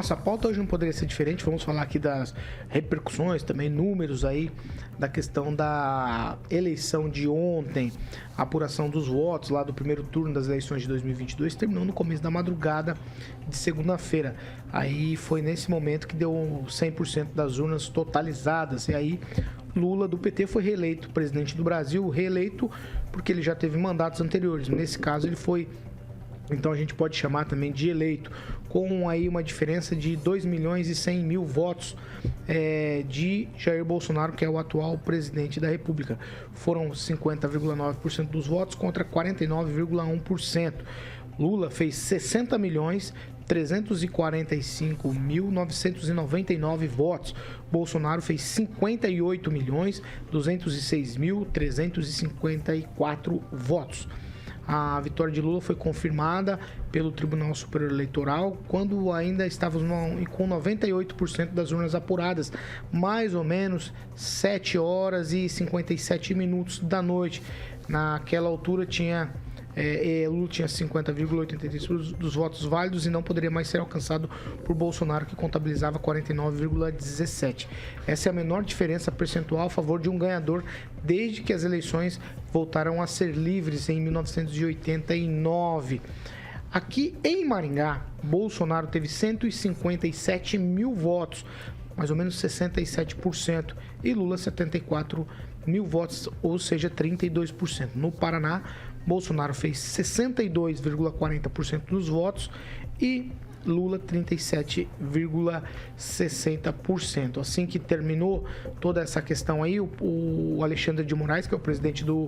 nossa pauta hoje não poderia ser diferente. Vamos falar aqui das repercussões, também números aí da questão da eleição de ontem, a apuração dos votos lá do primeiro turno das eleições de 2022, terminou no começo da madrugada de segunda-feira. Aí foi nesse momento que deu 100% das urnas totalizadas. E aí Lula, do PT, foi reeleito presidente do Brasil, reeleito porque ele já teve mandatos anteriores. Nesse caso, ele foi, então a gente pode chamar também de eleito, com aí uma diferença de 2.100.000 votos de Jair Bolsonaro, que é o atual presidente da República. Foram 50,9% dos votos contra 49,1%. Lula fez 60.345.999 votos. Bolsonaro fez 58.206.354 votos. A vitória de Lula foi confirmada pelo Tribunal Superior Eleitoral quando ainda estávamos com 98% das urnas apuradas, mais ou menos 7 horas e 57 minutos da noite. Naquela altura Lula tinha 50,83% dos votos válidos e não poderia mais ser alcançado por Bolsonaro, que contabilizava 49,17%. Essa é a menor diferença percentual a favor de um ganhador desde que as eleições voltaram a ser livres em 1989. Aqui em Maringá, Bolsonaro teve 157 mil votos, mais ou menos 67%, e Lula 74 mil votos, ou seja, 32%. No Paraná, Bolsonaro fez 62,40% dos votos e Lula 37,60%. Assim que terminou toda essa questão aí, o Alexandre de Moraes, que é o presidente do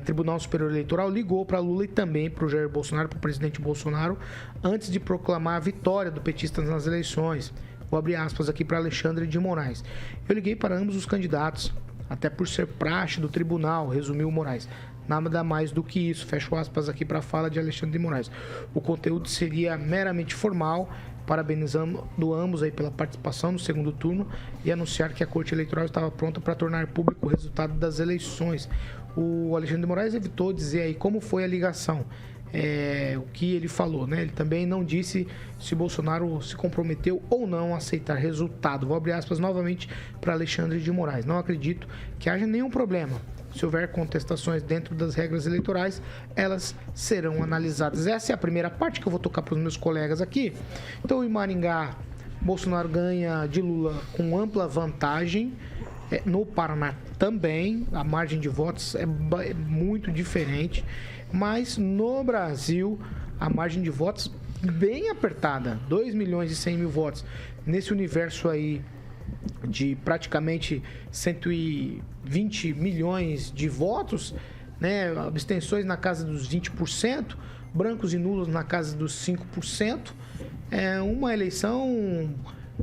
Tribunal Superior Eleitoral, ligou para Lula e também para o Jair Bolsonaro, para o presidente Bolsonaro, antes de proclamar a vitória do petista nas eleições. Vou abrir aspas aqui para Alexandre de Moraes. Eu liguei para ambos os candidatos, até por ser praxe do tribunal, resumiu Moraes. Nada mais do que isso, fecho aspas aqui para a fala de Alexandre de Moraes. O conteúdo seria meramente formal, parabenizando ambos aí pela participação no segundo turno e anunciar que a Corte Eleitoral estava pronta para tornar público o resultado das eleições. O Alexandre de Moraes evitou dizer aí como foi a ligação. O que ele falou, né? Ele também não disse se Bolsonaro se comprometeu ou não a aceitar resultado. Vou abrir aspas novamente para Alexandre de Moraes. Não acredito que haja nenhum problema. Se houver contestações dentro das regras eleitorais, elas serão analisadas. Essa é a primeira parte que eu vou tocar para os meus colegas aqui. Então, em Maringá, Bolsonaro ganha de Lula com ampla vantagem. No Paraná também, a margem de votos é muito diferente. Mas no Brasil, a margem de votos bem apertada, 2.100.000 votos. Nesse universo aí de praticamente 120 milhões de votos, né? Abstenções na casa dos 20%, brancos e nulos na casa dos 5%. É uma eleição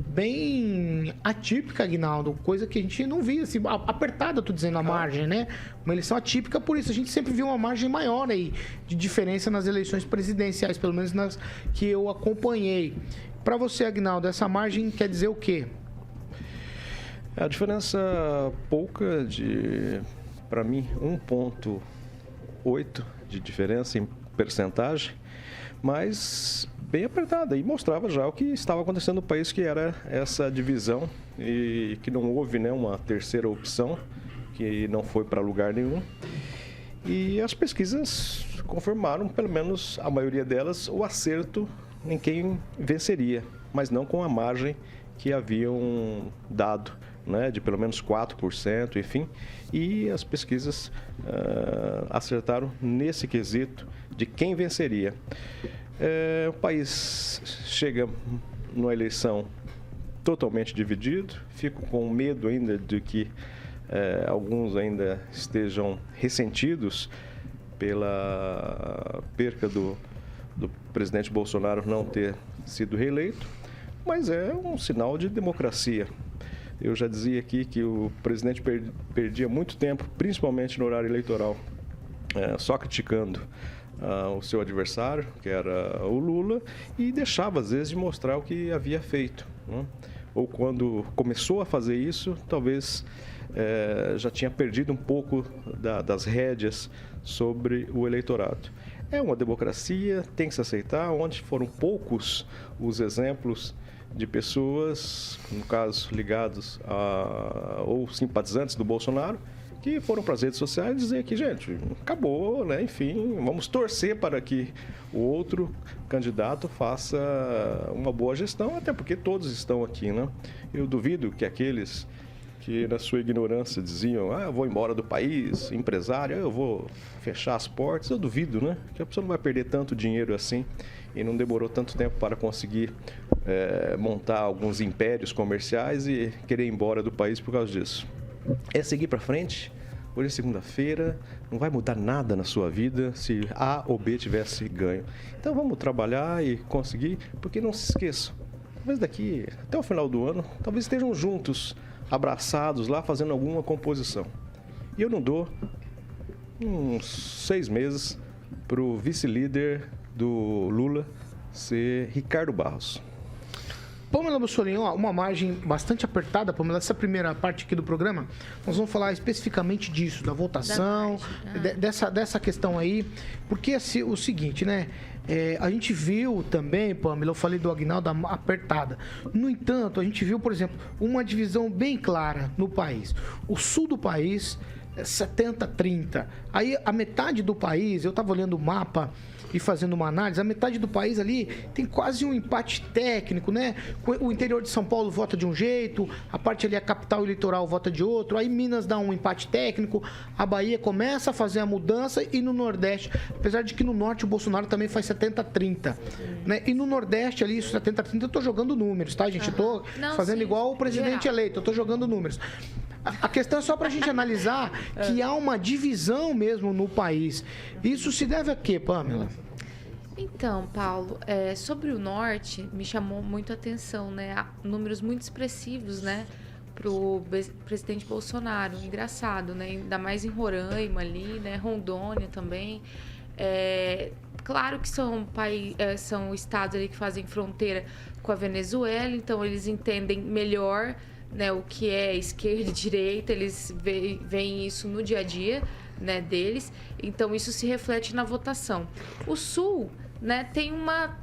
bem atípica, Aguinaldo, coisa que a gente não via, assim, apertada, tô dizendo, a margem, né? Uma eleição atípica, por isso a gente sempre viu uma margem maior aí de diferença nas eleições presidenciais, pelo menos nas que eu acompanhei. Para você, Aguinaldo, essa margem quer dizer o quê? A diferença pouca de, para mim, 1,8 de diferença em percentagem, mas bem apertada, e mostrava já o que estava acontecendo no país, que era essa divisão e que não houve, né, uma terceira opção, que não foi para lugar nenhum. E as pesquisas confirmaram, pelo menos a maioria delas, o acerto em quem venceria, mas não com a margem que haviam dado, né, de pelo menos 4%, enfim. E as pesquisas acertaram nesse quesito de quem venceria. O país chega numa eleição totalmente dividido. Fico com medo ainda de que alguns ainda estejam ressentidos pela perca do presidente Bolsonaro não ter sido reeleito, mas é um sinal de democracia. Eu já dizia aqui que o presidente perdia muito tempo, principalmente no horário eleitoral, só criticando o seu adversário, que era o Lula, e deixava, às vezes, de mostrar o que havia feito, né? Ou quando começou a fazer isso, talvez já tinha perdido um pouco das rédeas sobre o eleitorado. É uma democracia, tem que se aceitar, onde foram poucos os exemplos de pessoas, no caso, ligados ou simpatizantes do Bolsonaro, que foram para as redes sociais dizer que, gente, acabou, né? Enfim, vamos torcer para que o outro candidato faça uma boa gestão, até porque todos estão aqui, né? Eu duvido que aqueles que, na sua ignorância, diziam, eu vou embora do país, empresário, eu vou fechar as portas, eu duvido, né? Que a pessoa não vai perder tanto dinheiro assim e não demorou tanto tempo para conseguir montar alguns impérios comerciais e querer ir embora do país por causa disso. É seguir para frente. Hoje é segunda-feira, não vai mudar nada na sua vida se A ou B tivesse ganho. Então vamos trabalhar e conseguir, porque não se esqueçam, talvez daqui até o final do ano, talvez estejam juntos, abraçados lá, fazendo alguma composição. E eu não dou uns 6 meses para o vice-líder do Lula ser Ricardo Barros. Pamela Bussolini, uma margem bastante apertada, Pamela, essa primeira parte aqui do programa, nós vamos falar especificamente disso, da votação, dessa questão aí, porque assim, o seguinte, né, a gente viu também, Pamela, eu falei do Aguinaldo, apertada. No entanto, a gente viu, por exemplo, uma divisão bem clara no país. O sul do país, 70-30. Aí, a metade do país, eu estava olhando o mapa e fazendo uma análise, a metade do país ali tem quase um empate técnico, né? O interior de São Paulo vota de um jeito, a parte ali, a capital e litoral vota de outro, aí Minas dá um empate técnico, a Bahia começa a fazer a mudança e no Nordeste, apesar de que no Norte o Bolsonaro também faz 70-30, né? E no Nordeste ali, isso 70-30, eu tô jogando números, tá, gente? Eu tô fazendo igual o presidente eleito, eu tô jogando números. A questão é só para a gente analisar que há uma divisão mesmo no país. Isso se deve a quê, Pamela? Então, Paulo, sobre o Norte, me chamou muito a atenção, né? Há números muito expressivos, né? Para o presidente Bolsonaro. Engraçado, né? Ainda mais em Roraima ali, né? Rondônia também. Claro que são estados ali que fazem fronteira com a Venezuela, então eles entendem melhor, né, o que é esquerda e direita, eles veem isso no dia a dia, né, deles, então isso se reflete na votação. O Sul, né, tem uma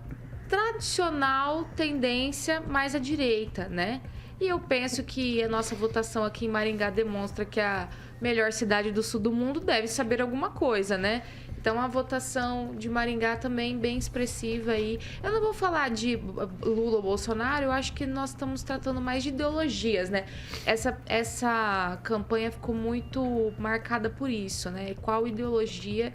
tradicional tendência mais à direita, né, e eu penso que a nossa votação aqui em Maringá demonstra que a melhor cidade do sul do mundo deve saber alguma coisa, né? Então, a votação de Maringá também bem expressiva aí. Eu não vou falar de Lula ou Bolsonaro, eu acho que nós estamos tratando mais de ideologias, né? Essa campanha ficou muito marcada por isso, né? Qual ideologia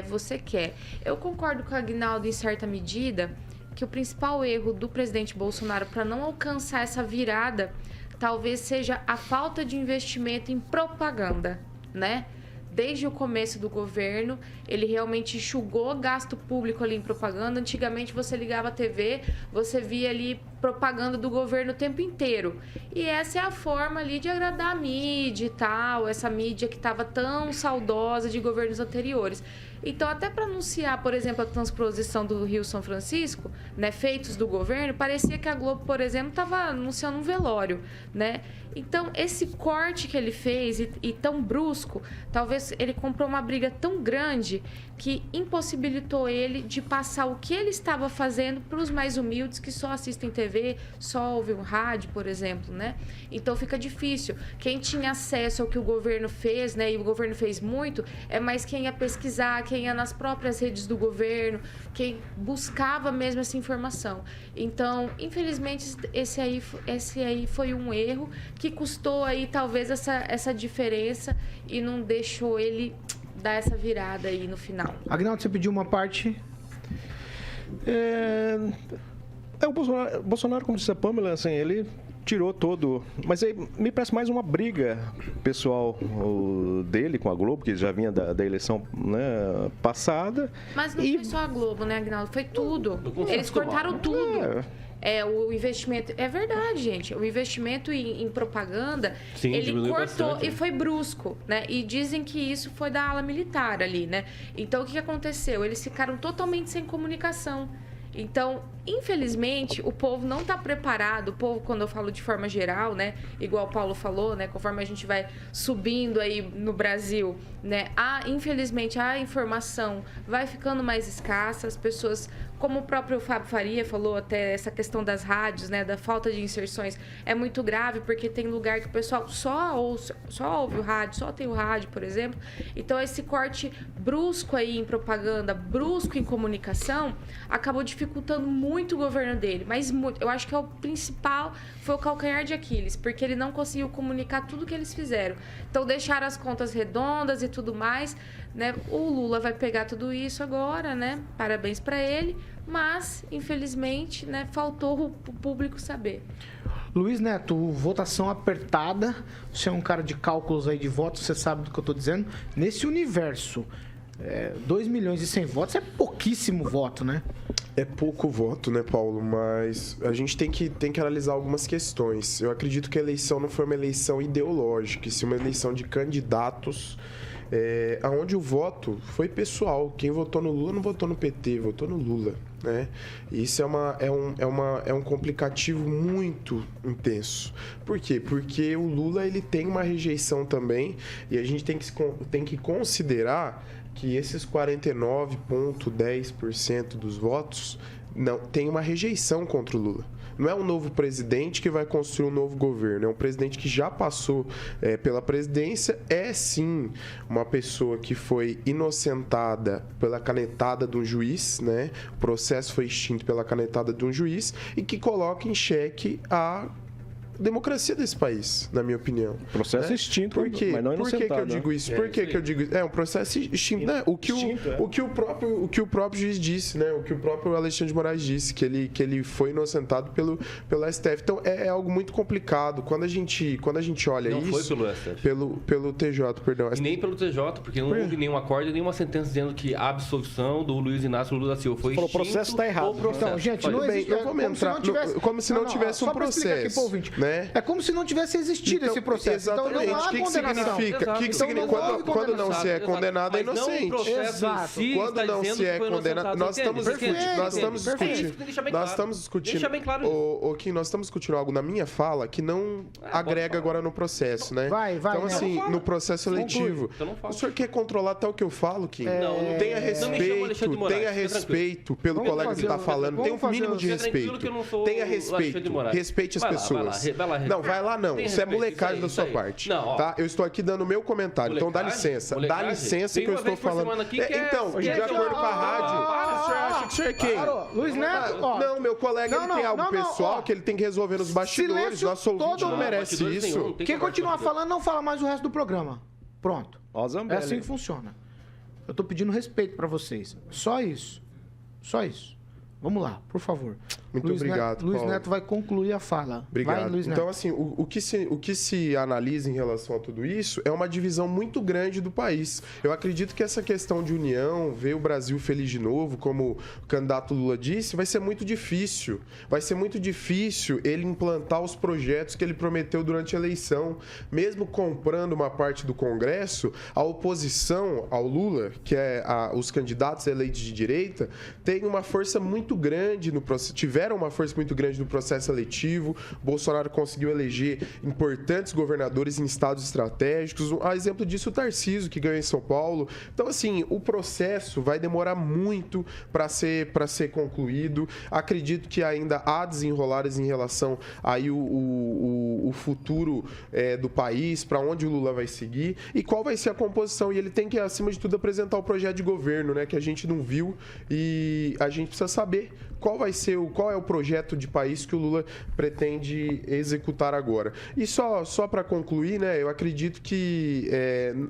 você quer? Eu concordo com o Aguinaldo em certa medida que o principal erro do presidente Bolsonaro para não alcançar essa virada talvez seja a falta de investimento em propaganda, né? Desde o começo do governo, ele realmente enxugou gasto público ali em propaganda. Antigamente, você ligava a TV, você via ali propaganda do governo o tempo inteiro. E essa é a forma ali de agradar a mídia e tal, essa mídia que estava tão saudosa de governos anteriores. Então, até para anunciar, por exemplo, a transposição do Rio São Francisco, né, feitos do governo, parecia que a Globo, por exemplo, estava anunciando um velório, né? Então, esse corte que ele fez e tão brusco, talvez ele comprou uma briga tão grande que impossibilitou ele de passar o que ele estava fazendo para os mais humildes que só assistem TV, só ouvem o rádio, por exemplo, né? Então, fica difícil. Quem tinha acesso ao que o governo fez, né, e o governo fez muito, é mais quem ia pesquisar, quem ia nas próprias redes do governo, quem buscava mesmo essa informação. Então, infelizmente, esse aí foi um erro que custou aí talvez essa diferença e não deixou ele dar essa virada aí no final. Aguinaldo, você pediu uma parte? O Bolsonaro, como disse a Pamela, assim, ele tirou todo... Mas aí me parece mais uma briga pessoal dele com a Globo, que já vinha da eleição, né, passada. Mas não foi só a Globo, né, Aguinaldo? Foi tudo. Eles cortaram tudo. O investimento... É verdade, gente. O investimento em propaganda, sim, ele cortou bastante, e foi brusco, né? E dizem que isso foi da ala militar ali, né? Então, o que aconteceu? Eles ficaram totalmente sem comunicação. Então, infelizmente, o povo não está preparado. O povo, quando eu falo de forma geral, né? Igual o Paulo falou, né? Conforme a gente vai subindo aí no Brasil, né? Infelizmente, a informação vai ficando mais escassa. As pessoas, como o próprio Fábio Faria falou, até essa questão das rádios, né? Da falta de inserções é muito grave, porque tem lugar que o pessoal só ouve o rádio, só tem o rádio, por exemplo. Então, esse corte brusco aí em propaganda, brusco em comunicação, acabou dificultando muito o governo dele. Mas muito, eu acho que é o principal, foi o calcanhar de Aquiles, porque ele não conseguiu comunicar tudo que eles fizeram. Então, deixaram as contas redondas e tudo mais, né? O Lula vai pegar tudo isso agora, né? Parabéns para ele, mas, infelizmente, né, faltou o público saber. Luiz Neto, votação apertada. Você é um cara de cálculos aí de votos, você sabe do que eu estou dizendo. Nesse universo, 2 milhões e 100 votos é pouquíssimo voto, né? É pouco voto, né, Paulo? Mas a gente tem que analisar algumas questões. Eu acredito que a eleição não foi uma eleição ideológica, e sim uma eleição de candidatos, onde o voto foi pessoal. Quem votou no Lula não votou no PT, votou no Lula, né? E isso é um complicativo muito intenso. Por quê? Porque o Lula ele tem uma rejeição também, e a gente tem que considerar que esses 49,10% dos votos não tem uma rejeição contra o Lula. Não é um novo presidente que vai construir um novo governo, é um presidente que já passou pela presidência, é sim uma pessoa que foi inocentada pela canetada de um juiz, né? O processo foi extinto pela canetada de um juiz e que coloca em xeque a democracia desse país, na minha opinião. Processo extinto, por quê? mas não Por que eu digo isso? Por que eu digo isso? É um processo extinto, né? O que o próprio juiz disse, né? O que o próprio Alexandre de Moraes disse, que ele foi inocentado pelo STF. Então é algo muito complicado. Quando a gente olha não isso, foi pelo STF. Pelo TJ, perdão. E nem pelo TJ, porque não houve nenhum acórdão, nenhuma sentença dizendo que a absolvição do Luiz Inácio Lula da Silva foi extinto. O processo está errado. Então, gente, não existe, como se não tivesse um processo, né? É como se não tivesse existido esse processo. Exatamente. Então não há condenação. O que significa? Quando não se é condenado, é inocente. Quando não se é condenado, nós estamos discutindo. Deixa bem claro isso. Kim, nós estamos discutindo algo na minha fala que não agrega agora no processo, né? Vai. Então, assim, no processo eletivo. O senhor quer controlar até o que eu falo, Kim? Tenha respeito pelo colega que está falando. Tenha um mínimo de respeito. Tenha respeito. Respeite as pessoas. Não, vai lá não. Isso é molecagem da sua parte. Tá? Eu estou aqui dando o meu comentário. Então dá licença. Dá licença que eu estou falando. Então, de acordo com a rádio, o senhor acha que o senhor é quem? Luiz Neto, não, meu colega ele tem algo pessoal que ele tem que resolver nos bastidores. Nosso ouvinte não merece isso. Quem continuar falando não fala mais o resto do programa. Pronto. É assim que funciona. Eu estou pedindo respeito para vocês. Só isso. Vamos lá, por favor. Muito obrigado, Luiz Paulo. Neto vai concluir a fala. Obrigado. Vai, Luiz Neto. Então, assim, o que se analisa em relação a tudo isso é uma divisão muito grande do país. Eu acredito que essa questão de união, ver o Brasil feliz de novo, como o candidato Lula disse, vai ser muito difícil. Vai ser muito difícil ele implantar os projetos que ele prometeu durante a eleição. Mesmo comprando uma parte do Congresso, a oposição ao Lula, que é os candidatos eleitos de direita, tem uma força muito grande no processo, tiveram uma força muito grande no processo eletivo. Bolsonaro conseguiu eleger importantes governadores em estados estratégicos. A exemplo disso, o Tarcísio, que ganhou em São Paulo. Então, assim, o processo vai demorar muito para ser concluído. Acredito que ainda há desenrolares em relação aí o futuro do país, para onde o Lula vai seguir e qual vai ser a composição. E ele tem que, acima de tudo, apresentar o projeto de governo, né, que a gente não viu, e a gente precisa saber qual é o projeto de país que o Lula pretende executar agora. E só para concluir, né, eu acredito que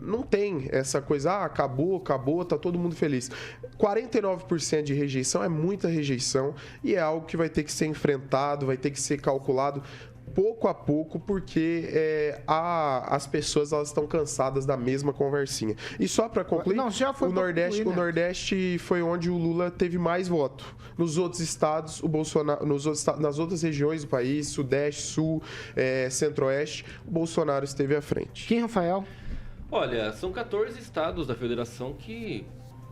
não tem essa coisa, acabou, tá todo mundo feliz. 49% de rejeição é muita rejeição e é algo que vai ter que ser enfrentado, vai ter que ser calculado pouco a pouco, porque as pessoas elas estão cansadas da mesma conversinha. E só para concluir, o Nordeste foi onde o Lula teve mais voto. Nos outros estados, o Bolsonaro, nas outras regiões do país, Sudeste, Sul, Centro-Oeste, o Bolsonaro esteve à frente. Quem, Rafael? Olha, são 14 estados da federação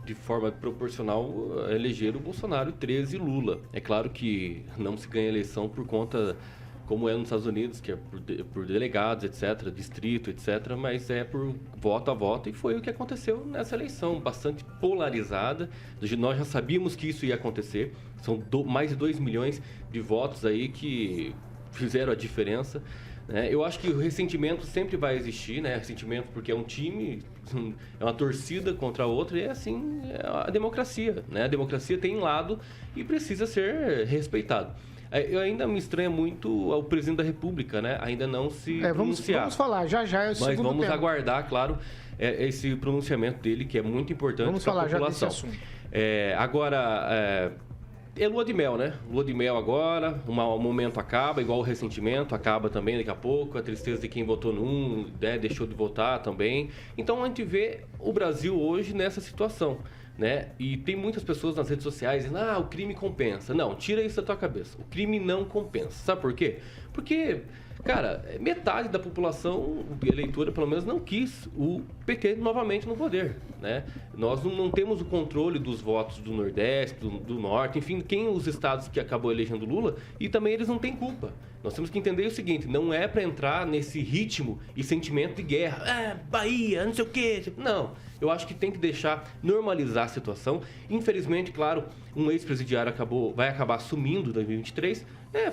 de forma proporcional, elegeram o Bolsonaro 13 e Lula. É claro que não se ganha eleição por conta, como é nos Estados Unidos, que é por delegados, etc., distrito, etc., mas é por voto a voto, e foi o que aconteceu nessa eleição, bastante polarizada. Nós já sabíamos que isso ia acontecer, são mais de 2 milhões de votos aí que fizeram a diferença. Eu acho que o ressentimento sempre vai existir, né? Ressentimento porque é um time, é uma torcida contra a outra, e é assim a democracia, né? A democracia tem lado e precisa ser respeitado. Eu ainda me estranha muito ao presidente da República, né? Ainda não se pronunciar. Vamos falar, já é o segundo tema. Mas vamos aguardar, claro, esse pronunciamento dele, que é muito importante para a população. Vamos falar já desse assunto. Agora, é lua de mel, né? Lua de mel agora, o momento acaba, igual o ressentimento acaba também daqui a pouco, a tristeza de quem votou num, né, deixou de votar também. Então a gente vê o Brasil hoje nessa situação, né? E tem muitas pessoas nas redes sociais dizendo, o crime compensa. Não, tira isso da tua cabeça. O crime não compensa. Sabe por quê? Porque, cara, metade da população eleitora, pelo menos, não quis o PT novamente no poder, né? Nós não temos o controle dos votos do Nordeste, do Norte, enfim, os estados que acabou elegendo Lula, e também eles não têm culpa. Nós temos que entender o seguinte, não é para entrar nesse ritmo e sentimento de guerra. Bahia, não sei o quê. Não, eu acho que tem que deixar normalizar a situação. Infelizmente, claro, um ex-presidiário vai acabar assumindo em 2023.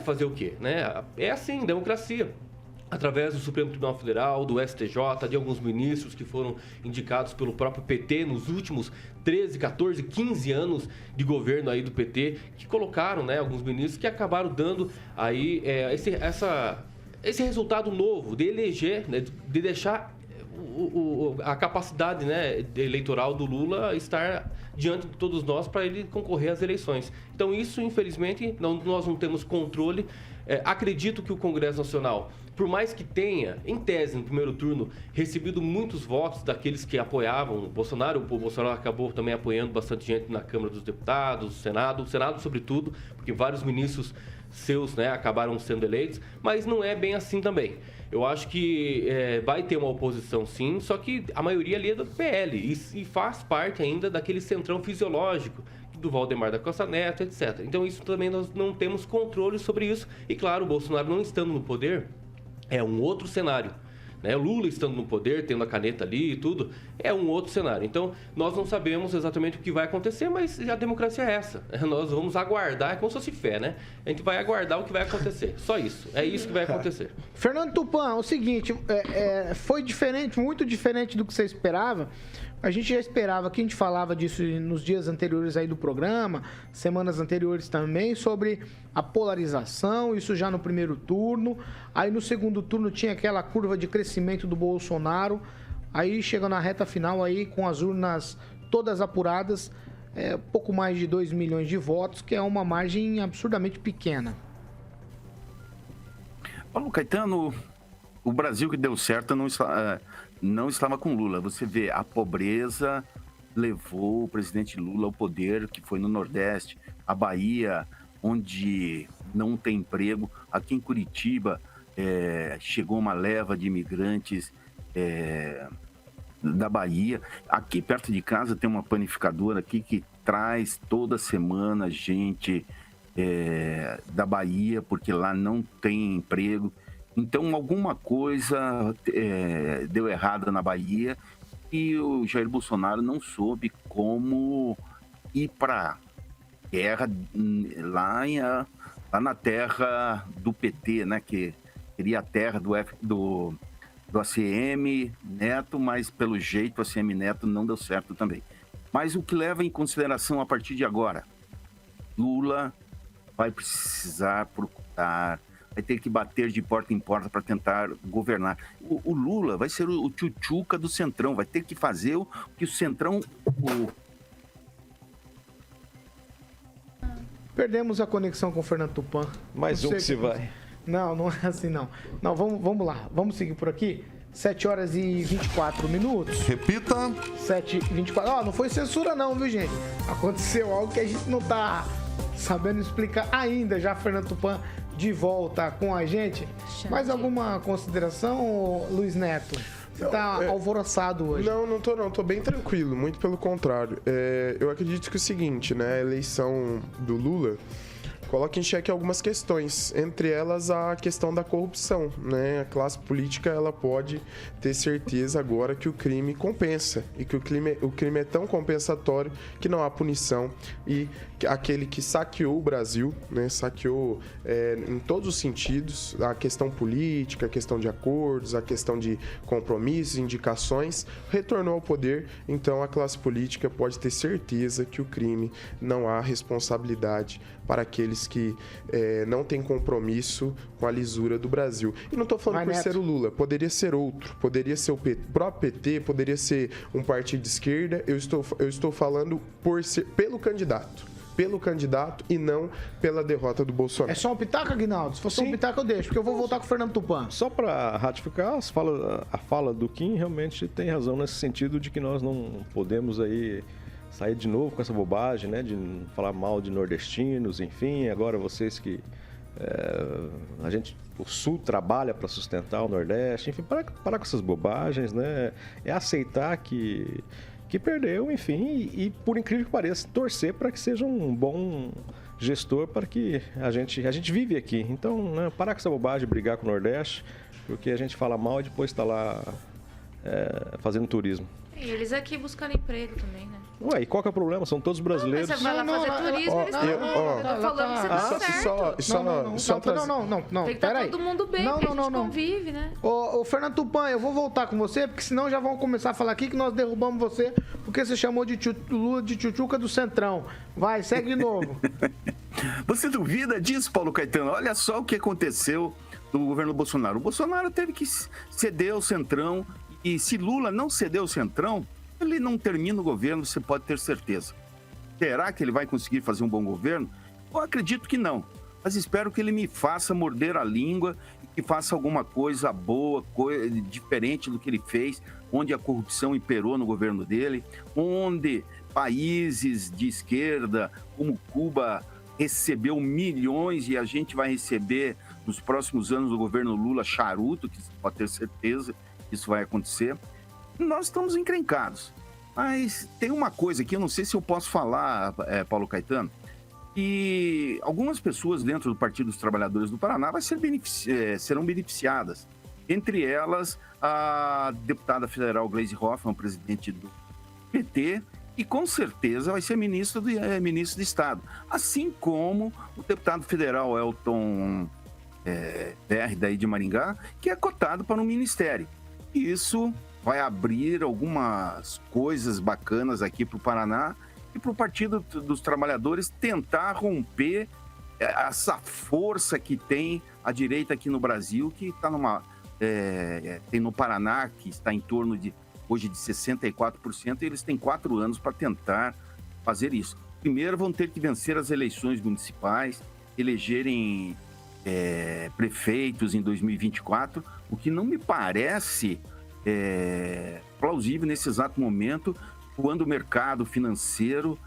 Fazer o quê? Né? É assim, democracia. Através do Supremo Tribunal Federal, do STJ, de alguns ministros que foram indicados pelo próprio PT nos últimos 13, 14, 15 anos de governo aí do PT, que colocaram, né, alguns ministros que acabaram dando aí esse resultado novo de eleger, né, de deixar a capacidade, né, eleitoral do Lula estar diante de todos nós para ele concorrer às eleições. Então isso, infelizmente, nós não temos controle. Acredito que o Congresso Nacional, por mais que tenha, em tese, no primeiro turno, recebido muitos votos daqueles que apoiavam o Bolsonaro acabou também apoiando bastante gente na Câmara dos Deputados, o Senado sobretudo, porque vários ministros seus, né, acabaram sendo eleitos, mas não é bem assim também. Eu acho que vai ter uma oposição sim, só que a maioria ali é do PL e faz parte ainda daquele centrão fisiológico do Valdemar da Costa Neto, etc. Então isso também nós não temos controle sobre isso. E claro, o Bolsonaro não estando no poder é um outro cenário, né? Lula estando no poder, tendo a caneta ali e tudo, é um outro cenário. Então nós não sabemos exatamente o que vai acontecer, mas a democracia é essa. Nós vamos aguardar, é como se fosse fé, né? A gente vai aguardar o que vai acontecer. Só isso. É isso que vai acontecer. Fernando Tupan, o seguinte, foi diferente, muito diferente do que você esperava. A gente já esperava, que a gente falava disso nos dias anteriores aí do programa, semanas anteriores também, sobre a polarização, isso já no primeiro turno. Aí no segundo turno tinha aquela curva de crescimento do Bolsonaro. Aí chega na reta final aí com as urnas todas apuradas, pouco mais de 2 milhões de votos, que é uma margem absurdamente pequena. Paulo Caetano, o Brasil que deu certo não estava com Lula. Você vê, a pobreza levou o presidente Lula ao poder, que foi no Nordeste, a Bahia, onde não tem emprego. Aqui em Curitiba, chegou uma leva de imigrantes da Bahia. Aqui perto de casa tem uma panificadora aqui que traz toda semana gente da Bahia, porque lá não tem emprego. Então, alguma coisa deu errado na Bahia e o Jair Bolsonaro não soube como ir para guerra lá na terra do PT, né? Que seria a terra do ACM Neto, mas pelo jeito o ACM Neto não deu certo também. Mas o que leva em consideração a partir de agora? Lula vai precisar procurar, vai ter que bater de porta em porta para tentar governar. O Lula vai ser o tchutchuca do Centrão, vai ter que fazer o que o Centrão... Perdemos a conexão com o Fernando Tupan. Mais um que se vai. Não é assim não. Não, vamos lá. Vamos seguir por aqui. 7 horas e 24 minutos. Repita. 7h24. Não foi censura não, viu, gente? Aconteceu algo que a gente não tá sabendo explicar ainda. Já Fernando Tupan de volta com a gente. Mais alguma consideração, Luiz Neto? Você tá alvoroçado hoje. Não tô não. Tô bem tranquilo, muito pelo contrário. Eu acredito que é o seguinte, né? A eleição do Lula coloca em xeque algumas questões, entre elas a questão da corrupção, né? A classe política, ela pode ter certeza agora que o crime compensa e que o crime é tão compensatório que não há punição e aquele que saqueou o Brasil, né? Saqueou em todos os sentidos, a questão política, a questão de acordos, a questão de compromissos, indicações, retornou ao poder, então a classe política pode ter certeza que o crime não há responsabilidade para aqueles que não têm compromisso com a lisura do Brasil. E não estou falando por ser o Lula, poderia ser outro, poderia ser o próprio PT, poderia ser um partido de esquerda, eu estou falando pelo candidato e não pela derrota do Bolsonaro. É só um pitaco, Aguinaldo? Se fosse um pitaco, eu deixo, porque eu vou voltar com o Fernando Tupan. Só para ratificar, a fala do Kim realmente tem razão nesse sentido de que nós não podemos aí sair de novo com essa bobagem, né, de falar mal de nordestinos, enfim, agora vocês que o Sul trabalha para sustentar o Nordeste, enfim, parar com essas bobagens, né, é aceitar que perdeu, enfim, e por incrível que pareça, torcer para que seja um bom gestor para que a gente vive aqui. Então, né, parar com essa bobagem, brigar com o Nordeste, porque a gente fala mal e depois está lá fazendo turismo. E eles aqui buscando emprego também, né? Ué, e qual que é o problema? São todos brasileiros. Mas você vai lá fazer turismo, eles estão... Eu tô falando que você tá certo. Não, tem que estar todo mundo bem, porque a gente convive, né? Ô, Fernando Tupan, eu vou voltar com você, porque senão já vão começar a falar aqui que nós derrubamos você, porque você chamou de Lula de tchutchuca do Centrão. Vai, segue de novo. Você duvida disso, Paulo Caetano? Olha só o que aconteceu no governo Bolsonaro. O Bolsonaro teve que ceder ao Centrão, e se Lula não ceder ao Centrão, ele não termina o governo, você pode ter certeza. Será que ele vai conseguir fazer um bom governo? Eu acredito que não, mas espero que ele me faça morder a língua e que faça alguma coisa boa, diferente do que ele fez, onde a corrupção imperou no governo dele, onde países de esquerda, como Cuba, recebeu milhões e a gente vai receber nos próximos anos do governo Lula charuto, que você pode ter certeza que isso vai acontecer. Nós estamos encrencados. Mas tem uma coisa aqui, eu não sei se eu posso falar, Paulo Caetano, que algumas pessoas dentro do Partido dos Trabalhadores do Paraná serão beneficiadas. Entre elas, a deputada federal Gleisi Hoffmann, presidente do PT, e com certeza vai ser ministro do Estado. Assim como o deputado federal Elton BR, daí de Maringá, que é cotado para um ministério. E isso vai abrir algumas coisas bacanas aqui para o Paraná e para o Partido dos Trabalhadores tentar romper essa força que tem a direita aqui no Brasil, que está tem no Paraná, que está em torno de hoje de 64%, e eles têm 4 anos para tentar fazer isso. Primeiro vão ter que vencer as eleições municipais, elegerem prefeitos em 2024, o que não me parece plausível nesse exato momento, quando o mercado financeiro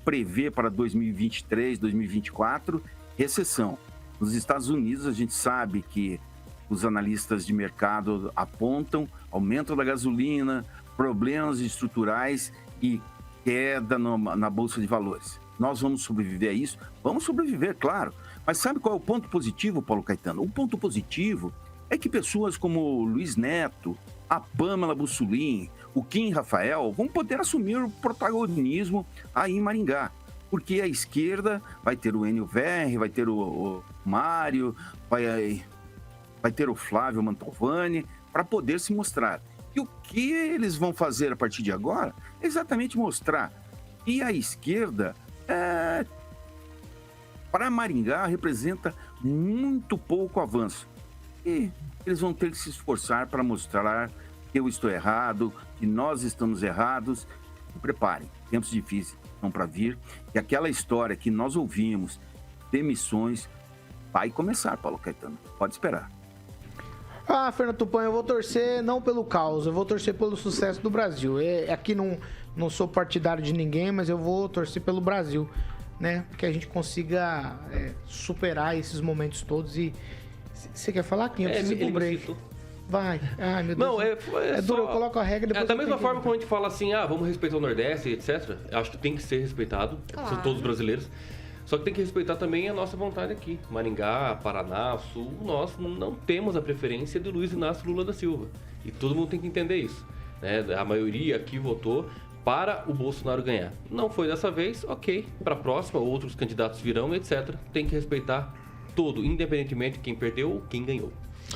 prevê para 2023, 2024, recessão. Nos Estados Unidos, a gente sabe que os analistas de mercado apontam aumento da gasolina, problemas estruturais e queda na Bolsa de Valores. Nós vamos sobreviver a isso? Vamos sobreviver, claro. Mas sabe qual é o ponto positivo, Paulo Caetano? O ponto positivo é que pessoas como o Luiz Neto, a Pamela Bussolini, o Kim Rafael vão poder assumir o protagonismo aí em Maringá. Porque a esquerda vai ter o Enio Verri, vai ter o Mário, vai ter o Flávio Mantovani, para poder se mostrar. E o que eles vão fazer a partir de agora é exatamente mostrar que a esquerda, para Maringá, representa muito pouco avanço. E eles vão ter que se esforçar para mostrar que eu estou errado, que nós estamos errados. Se preparem, tempos difíceis estão para vir. E aquela história que nós ouvimos, demissões, vai começar, Paulo Caetano. Pode esperar. Fernando Tupan, eu vou torcer não pelo caos, eu vou torcer pelo sucesso do Brasil. Aqui não sou partidário de ninguém, mas eu vou torcer pelo Brasil, né? Que a gente consiga superar esses momentos todos. E você quer falar, Kim? Eu preciso ir pro break. Vai. Ai, meu Deus. Não, é duro, eu coloco a regra e depois Da eu mesma tenho forma que- como a gente fala assim, vamos respeitar o Nordeste, etc. Eu acho que tem que ser respeitado, Claro. são todos brasileiros. Só que tem que respeitar também a nossa vontade aqui. Maringá, Paraná, Sul, nós não temos a preferência de Luiz Inácio Lula da Silva. E todo mundo tem que entender isso. Né? A maioria aqui votou para o Bolsonaro ganhar. Não foi dessa vez, ok. Para a próxima, outros candidatos virão, etc. Tem que respeitar todo, independentemente de quem perdeu ou quem ganhou.